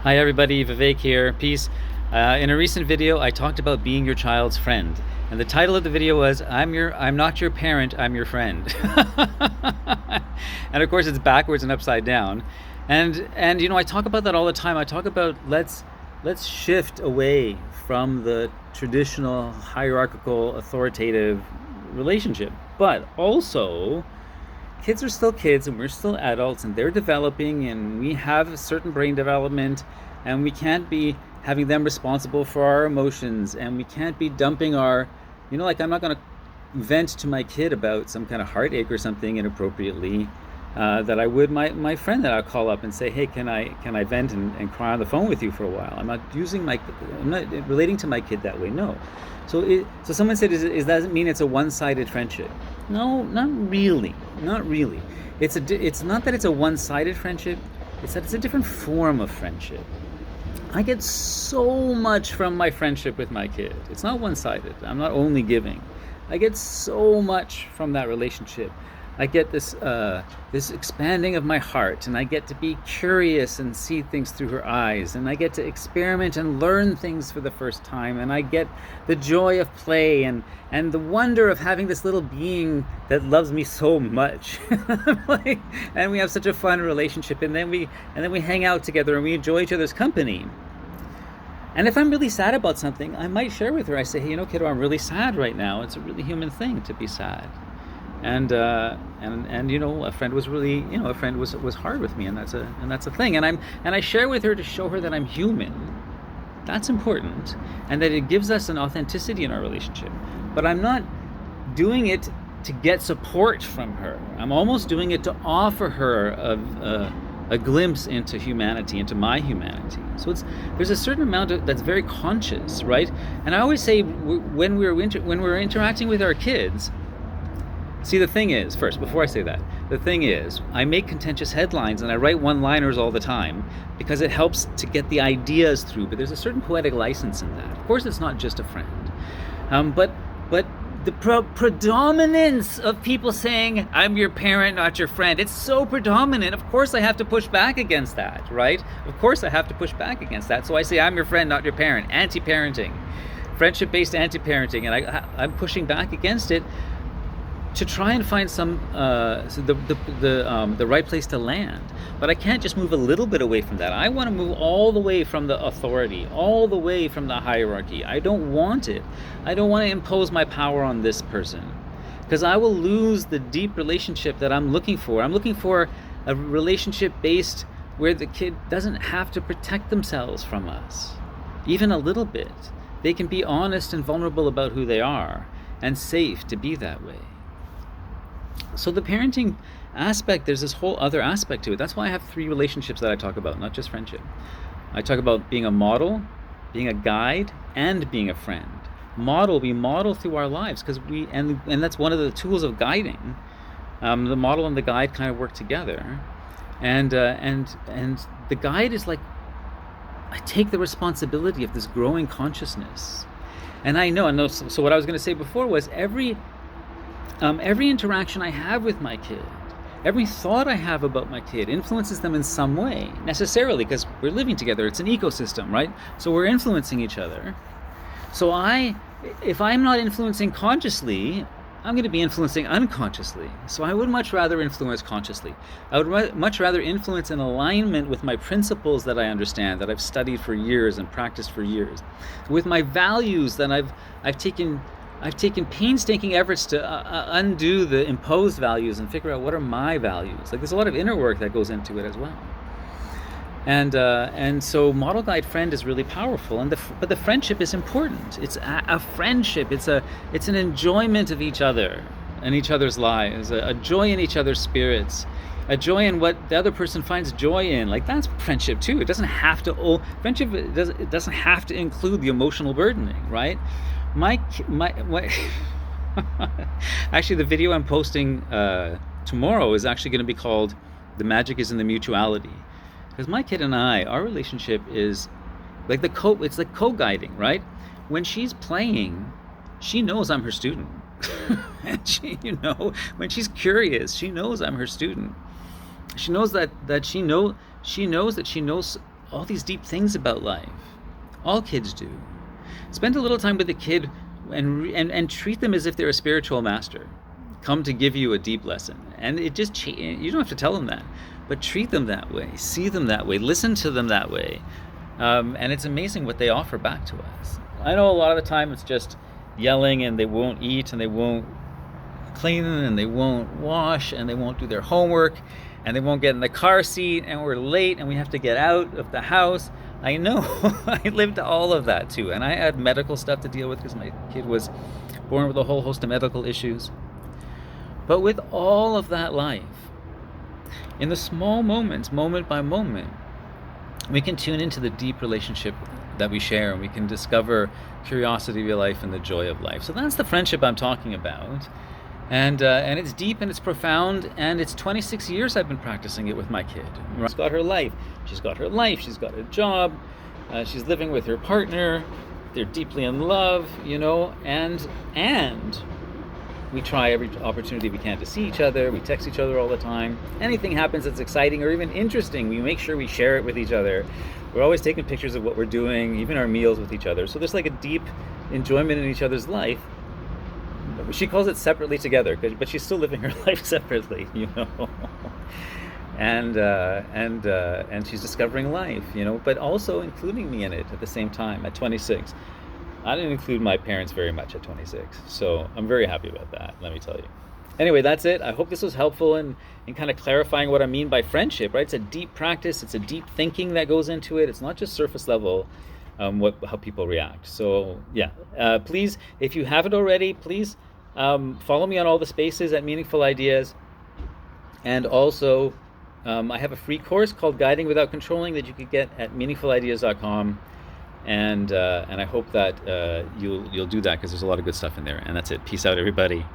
Hi everybody, Vivek here, peace. In a recent video, I talked about being your child's friend. And the title of the video was, I'm not your parent, I'm your friend. And of course it's backwards and upside down. And I talk about that all the time. I talk about let's shift away from the traditional hierarchical authoritative relationship. But also, kids are still kids and we're still adults and they're developing and we have a certain brain development, and we can't be having them responsible for our emotions, and we can't be dumping our, like, I'm not going to vent to my kid about some kind of heartache or something inappropriately that I would my friend that I'll call up and say, hey, can I vent and cry on the phone with you for a while? I'm not relating to my kid that way. No. So someone said, does that mean it's a one-sided friendship? No, not really. Not really. It's not that it's a one-sided friendship. It's that it's a different form of friendship. I get so much from my friendship with my kid. It's not one-sided. I'm not only giving. I get so much from that relationship. I get this expanding of my heart, and I get to be curious and see things through her eyes, and I get to experiment and learn things for the first time, and I get the joy of play and the wonder of having this little being that loves me so much. And we have such a fun relationship, and then we hang out together and we enjoy each other's company. And if I'm really sad about something, I might share with her. I say, hey, kiddo, I'm really sad right now. It's a really human thing to be sad. And a friend was really, a friend was hard with me, and that's a thing. And I share with her to show her that I'm human. That's important, and that it gives us an authenticity in our relationship. But I'm not doing it to get support from her. I'm almost doing it to offer her a glimpse into humanity, into my humanity. So there's a certain amount that's very conscious, right? And I always say when we're interacting with our kids. See, the thing is, first, before I say that, the thing is, I make contentious headlines and I write one-liners all the time because it helps to get the ideas through, but there's a certain poetic license in that. Of course, it's not just a friend. But the predominance of people saying, I'm your parent, not your friend, it's so predominant. Of course, I have to push back against that, right? Of course, I have to push back against that. So I say, I'm your friend, not your parent. Anti-parenting. Friendship-based anti-parenting. And I'm pushing back against it to try and find the right place to land. But I can't just move a little bit away from that. I want to move all the way from the authority, all the way from the hierarchy. I don't want it. I don't want to impose my power on this person, because I will lose the deep relationship that I'm looking for. I'm looking for a relationship based where the kid doesn't have to protect themselves from us, even a little bit. They can be honest and vulnerable about who they are, and safe to be that way. So the parenting aspect, there's this whole other aspect to it. That's why I have 3 relationships that I talk about, not just friendship. I talk about being a model, being a guide, and being a friend. We model through our lives, because and that's one of the tools of guiding. The model and the guide kind of work together, and the guide is like, I take the responsibility of this growing consciousness, and I know. So what I was going to say before was every interaction I have with my kid, every thought I have about my kid influences them in some way, necessarily, because we're living together. It's an ecosystem, right? So we're influencing each other. So if I'm not influencing consciously, I'm going to be influencing unconsciously. So I would much rather influence consciously. I would much rather influence in alignment with my principles that I understand, that I've studied for years and practiced for years, with my values that I've taken painstaking efforts to undo the imposed values and figure out what are my values. Like, there's a lot of inner work that goes into it as well. And so model, guide, friend is really powerful. But the friendship is important. It's a friendship. It's an enjoyment of each other and each other's lives, a joy in each other's spirits, a joy in what the other person finds joy in. Like, that's friendship too. It doesn't have to. Friendship it doesn't have to include the emotional burdening, right? My actually, the video I'm posting tomorrow is actually going to be called "The Magic Is in the Mutuality," because my kid and our relationship is like it's like co-guiding, right? When she's playing, she knows I'm her student. And when she's curious, she knows I'm her student. She knows that she knows all these deep things about life. All kids do. Spend a little time with a kid and treat them as if they're a spiritual master, come to give you a deep lesson. And it just, you don't have to tell them that, but treat them that way, see them that way, listen to them that way. And it's amazing what they offer back to us. I know a lot of the time it's just yelling, and they won't eat, and they won't clean, and they won't wash, and they won't do their homework, and they won't get in the car seat, and we're late, and we have to get out of the house. I know. I lived all of that too, and I had medical stuff to deal with because my kid was born with a whole host of medical issues. But with all of that life, in the small moments, moment by moment, we can tune into the deep relationship that we share, and we can discover curiosity of your life and the joy of life. So that's the friendship I'm talking about. And it's deep and it's profound, and it's 26 years I've been practicing it with my kid. She's got her life, she's got a job, she's living with her partner, they're deeply in love, and we try every opportunity we can to see each other, we text each other all the time. Anything happens that's exciting or even interesting, we make sure we share it with each other. We're always taking pictures of what we're doing, even our meals with each other. So there's like a deep enjoyment in each other's life. She calls it separately together, but she's still living her life separately, and she's discovering life, but also including me in it at the same time at 26. I didn't include my parents very much at 26, so I'm very happy about that, let me tell you. Anyway, that's it. I hope this was helpful in kind of clarifying what I mean by friendship, right? It's a deep practice, it's a deep thinking that goes into it. It's not just surface level. How people react. So yeah, please, if you haven't already, please follow me on all the spaces at Meaningful Ideas. And also, I have a free course called Guiding Without Controlling that you could get at meaningfulideas.com. And I hope that you'll do that, because there's a lot of good stuff in there. And that's it. Peace out, everybody.